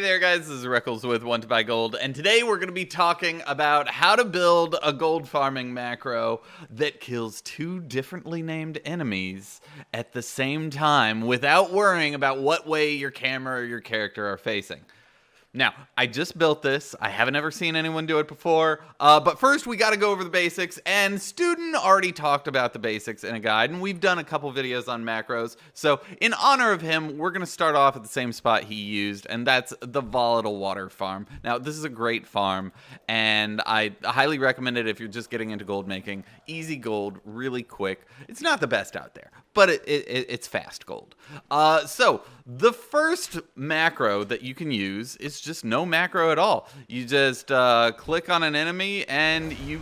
there guys, this is Reckles with WTBGold, and today we're going to be talking about how to build a gold farming macro that kills two differently named enemies at the same time without worrying about what way your camera or your character are facing. Now, I just built this. I haven't ever seen anyone do it before, but first we got to go over the basics, and Student already talked about the basics in a guide, and we've done a couple videos on macros, so in honor of him, we're going to start off at the same spot he used, and that's the volatile water farm. Now, this is a great farm, and I highly recommend it if you're just getting into gold making. Easy gold, really quick. It's not the best out there, but it's fast gold. So the first macro that you can use is just no macro at all. You just click on an enemy and you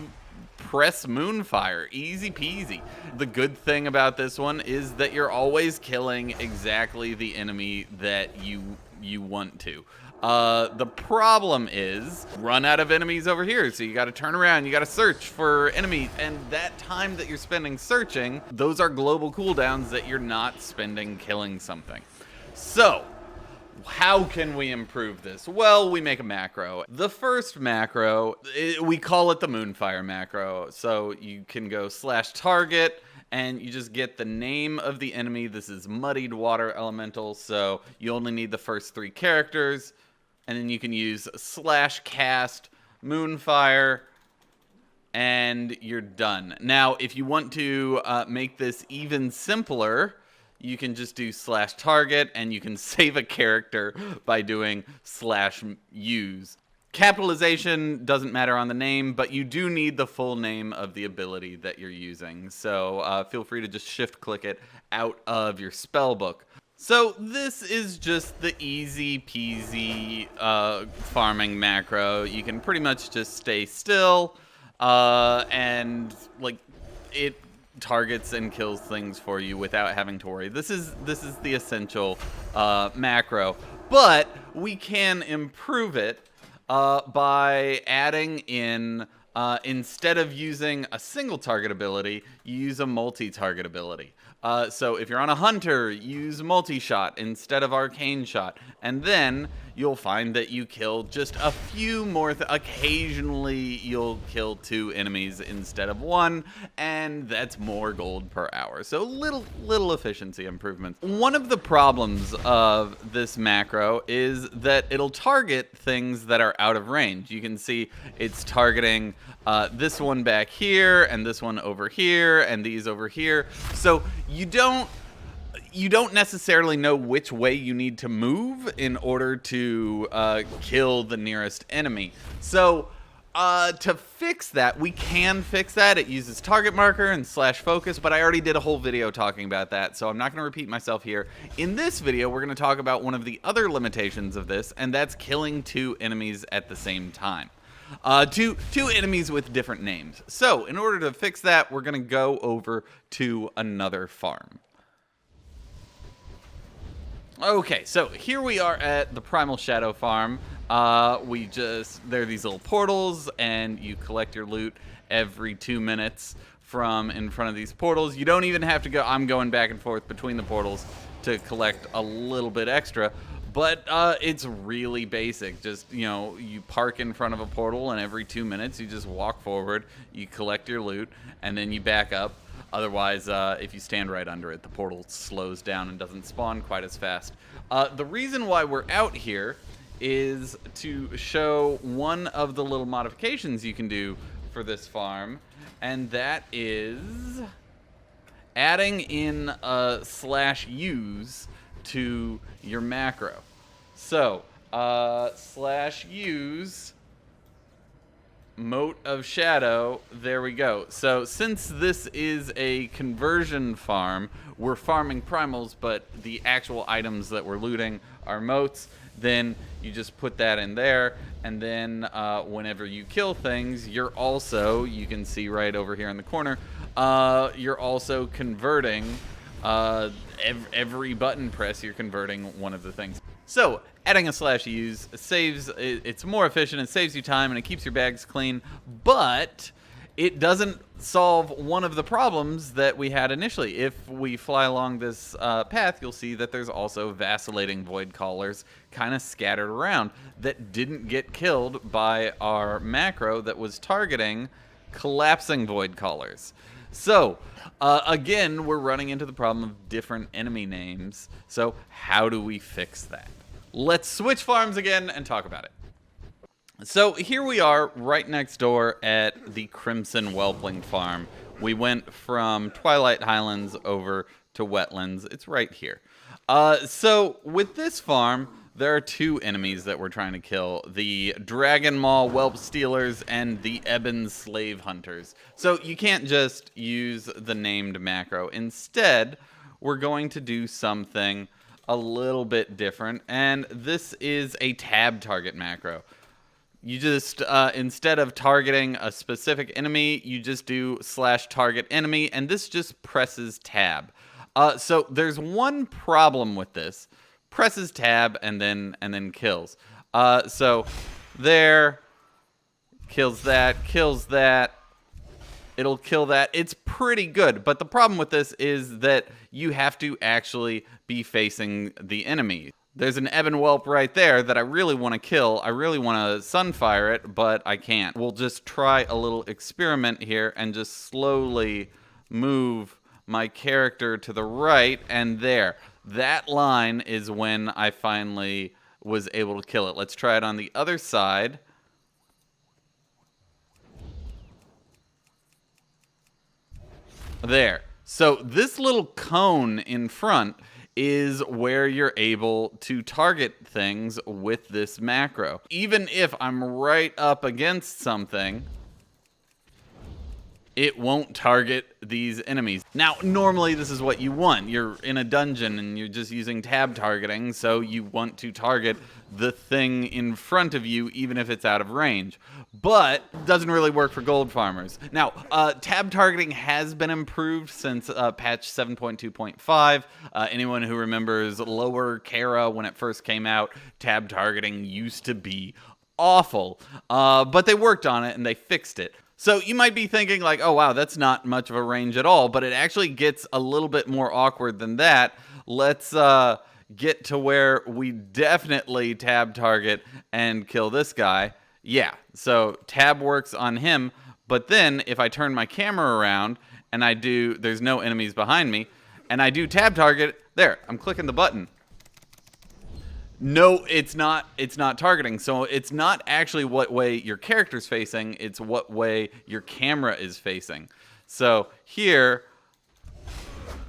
press moonfire. Easy peasy. The good thing about this one is that you're always killing exactly the enemy that you want to. The problem is run out of enemies over here, so you got to turn around, you got to search for enemies, and that time that you're spending searching, those are global cooldowns that you're not spending killing something. So how can we improve this? Well, we make a macro. The first macro, we call it the moonfire macro. So you can go /target and you just get the name of the enemy. This is muddied water elemental, so you only need the first 3 characters. And then you can use /cast moonfire and you're done. Now, if you want to make this even simpler, you can just do /target and you can save a character by doing /use. Capitalization doesn't matter on the name, but you do need the full name of the ability that you're using. So feel free to just shift click it out of your spell book. So this is just the easy peasy farming macro. You can pretty much just stay still and like it targets and kills things for you without having to worry. This is the essential macro, but we can improve it by adding in instead of using a single target ability, you use a multi-target ability. So if you're on a hunter, use multi-shot instead of arcane shot, and then you'll find that you kill just a few more. Occasionally, you'll kill 2 enemies instead of 1, and that's more gold per hour. So little efficiency improvements. One of the problems of this macro is that it'll target things that are out of range. You can see it's targeting this one back here, and this one over here, and these over here. So you don't necessarily know which way you need to move in order to kill the nearest enemy. So to fix that, we can fix that. It uses target marker and /focus, but I already did a whole video talking about that, so I'm not going to repeat myself here. In this video, we're going to talk about one of the other limitations of this, and that's killing 2 enemies at the same time. Two enemies with different names. So in order to fix that, we're going to go over to another farm. Okay, so here we are at the Primal Shadow farm. There are these little portals, and you collect your loot every 2 minutes from in front of these portals. You don't even have to go. I'm going back and forth between the portals to collect a little bit extra, but it's really basic. Just, you park in front of a portal, and every 2 minutes you just walk forward, you collect your loot, and then you back up. Otherwise, if you stand right under it, the portal slows down and doesn't spawn quite as fast. The reason why we're out here is to show one of the little modifications you can do for this farm, and that is adding in a /use to your macro. So, /use Mote of Shadow, there we go. So since this is a conversion farm, we're farming primals, but the actual items that we're looting are motes. Then you just put that in there, and then whenever you kill things, you're also, you can see right over here in the corner, you're also converting every button press, you're converting one of the things. So adding a /use saves, it's more efficient, it saves you time, and it keeps your bags clean, but it doesn't solve one of the problems that we had initially. If we fly along this path, you'll see that there's also vacillating void callers kind of scattered around that didn't get killed by our macro that was targeting collapsing void callers. So, again, we're running into the problem of different enemy names. So, how do we fix that? Let's switch farms again and talk about it. So here we are right next door at the Crimson Whelpling farm. We went from Twilight Highlands over to Wetlands. It's right here. So with this farm, there are two enemies that we're trying to kill. The Dragon Maw Whelp Stealers and the Addons Slave Hunters. So you can't just use the named macro. Instead, we're going to do something a little bit different. And this is a tab target macro. You just, instead of targeting a specific enemy, you just do /target enemy, and this just presses tab. So there's one problem with this. Presses tab and then kills. So there, kills that, it'll kill that. It's pretty good, but the problem with this is that you have to actually be facing the enemy. There's an Ebon Whelp right there that I really want to kill. I really want to sunfire it, but I can't. We'll just try a little experiment here and just slowly move my character to the right, and there. That line is when I finally was able to kill it. Let's try it on the other side. There. So this little cone in front is where you're able to target things with this macro. Even if I'm right up against something, it won't target these enemies. Now, normally this is what you want. You're in a dungeon and you're just using tab targeting, so you want to target the thing in front of you even if it's out of range. But it doesn't really work for gold farmers. Now, tab targeting has been improved since patch 7.2.5. Anyone who remembers Lower Kara when it first came out, tab targeting used to be awful. But they worked on it and they fixed it. So you might be thinking like, oh wow, that's not much of a range at all, but it actually gets a little bit more awkward than that. Let's get to where we definitely tab target and kill this guy. Yeah, so tab works on him, but then if I turn my camera around and there's no enemies behind me, and I do tab target, there, I'm clicking the button. No, it's not targeting. So it's not actually what way your character's facing, it's what way your camera is facing. So here,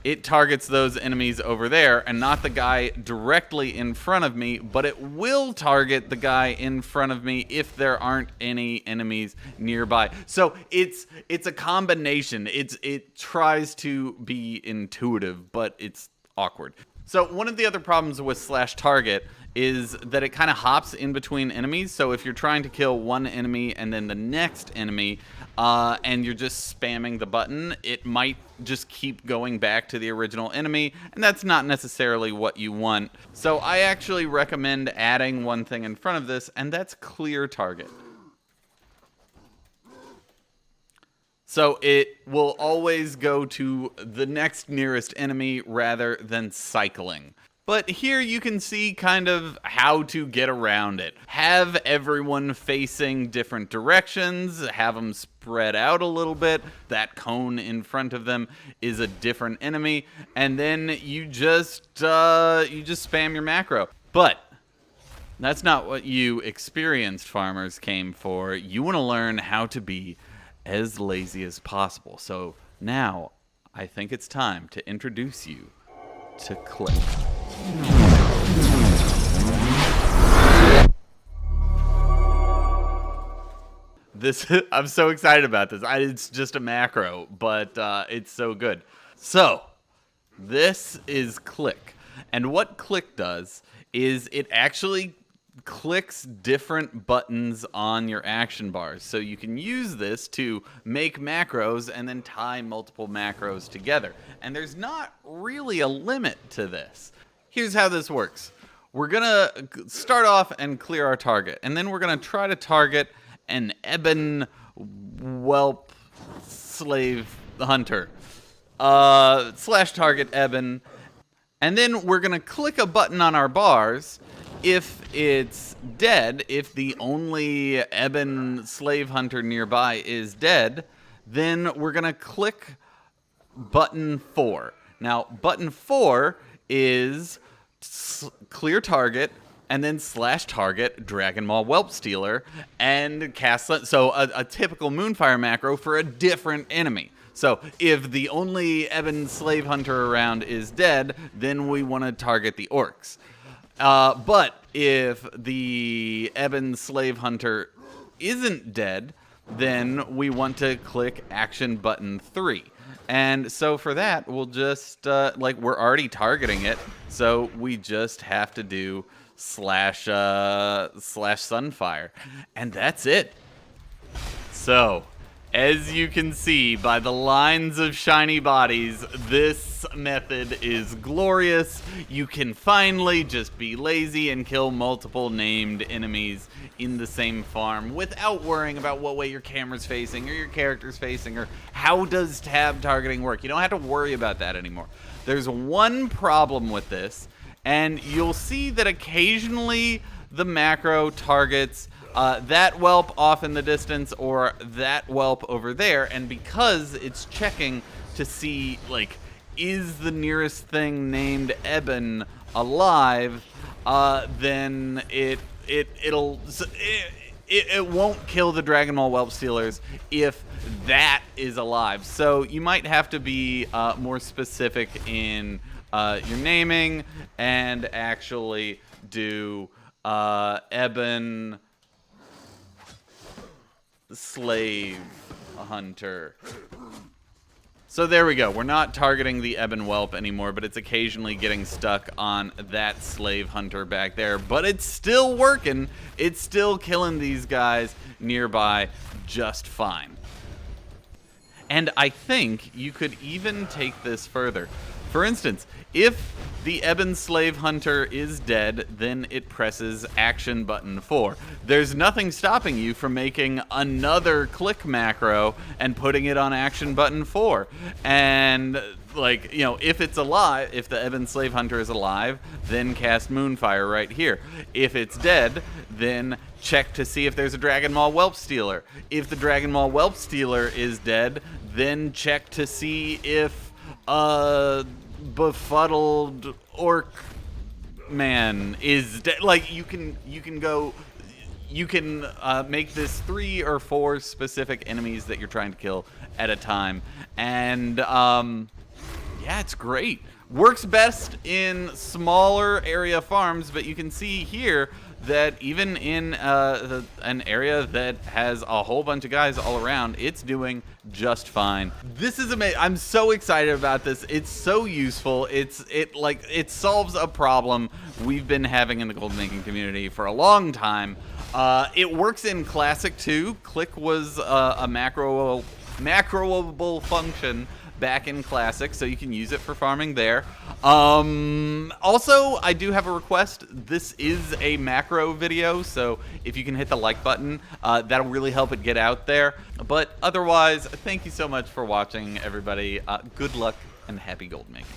it targets those enemies over there and not the guy directly in front of me, but it will target the guy in front of me if there aren't any enemies nearby. So it's a combination. It tries to be intuitive, but it's awkward. So one of the other problems with /target is that it kind of hops in between enemies. So if you're trying to kill one enemy and then the next enemy, and you're just spamming the button, it might just keep going back to the original enemy, and that's not necessarily what you want. So I actually recommend adding one thing in front of this, and that's clear target. So it will always go to the next nearest enemy rather than cycling. But here you can see kind of how to get around it. Have everyone facing different directions, have them spread out a little bit. That cone in front of them is a different enemy, and then you just spam your macro. But that's not what you experienced farmers came for. You want to learn how to be as lazy as possible. So now I think it's time to introduce you to Click. I'm so excited about this. It's just a macro, but it's so good. So this is Click, and what Click does is it actually clicks different buttons on your action bars. So you can use this to make macros and then tie multiple macros together. And there's not really a limit to this. Here's how this works. We're gonna start off and clear our target, and then we're gonna try to target an Ebon Whelp slave hunter. Slash target Eben. And then we're going to click a button on our bars. If it's dead, if the only Eben slave hunter nearby is dead, then we're going to click button 4. Now, button 4 is clear target, and then slash target Dragon Maul Whelp Stealer, and cast. So a typical Moonfire macro for a different enemy. So if the only Eben slave hunter around is dead, then we want to target the orcs. But if the Eben slave hunter isn't dead, then we want to click action button 3. And so for that, we'll just, we're already targeting it, so we just have to do slash sunfire. And that's it. So, as you can see by the lines of shiny bodies, this method is glorious. You can finally just be lazy and kill multiple named enemies in the same farm without worrying about what way your camera's facing or your character's facing or how does tab targeting work. You don't have to worry about that anymore. There's one problem with this, and you'll see that occasionally the macro targets that whelp off in the distance or that whelp over there, and because it's checking to see, like, is the nearest thing named Eben alive, then it won't kill the Dragon Maul Whelp Stealers if that is alive. So you might have to be more specific in your naming and actually do Eben slave hunter. So there we go. We're not targeting the Eben whelp anymore, but it's occasionally getting stuck on that slave hunter back there. But it's still working. It's still killing these guys nearby just fine. And I think you could even take this further. For instance, if the Eben slave hunter is dead, then it presses action button 4. There's nothing stopping you from making another click macro and putting it on action button 4. And, like, you know, if it's alive, if the Eben slave hunter is alive, then cast Moonfire right here. If it's dead, then check to see if there's a Dragon Maul Whelp Stealer. If the Dragon Maul Whelp Stealer is dead, then check to see if befuddled orc man is like you can make this 3 or 4 specific enemies that you're trying to kill at a time, and yeah, it's great. Works best in smaller area farms, but you can see here that even in an area that has a whole bunch of guys all around, it's doing just fine. This is amazing. I'm so excited about this. It's so useful. It solves a problem we've been having in the gold making community for a long time. It works in Classic too. Click was a macroable function back in Classic, so you can use it for farming there. Also, I do have a request. This is a macro video, so if you can hit the like button, that'll really help it get out there. But otherwise, thank you so much for watching, everybody. Good luck and happy gold making.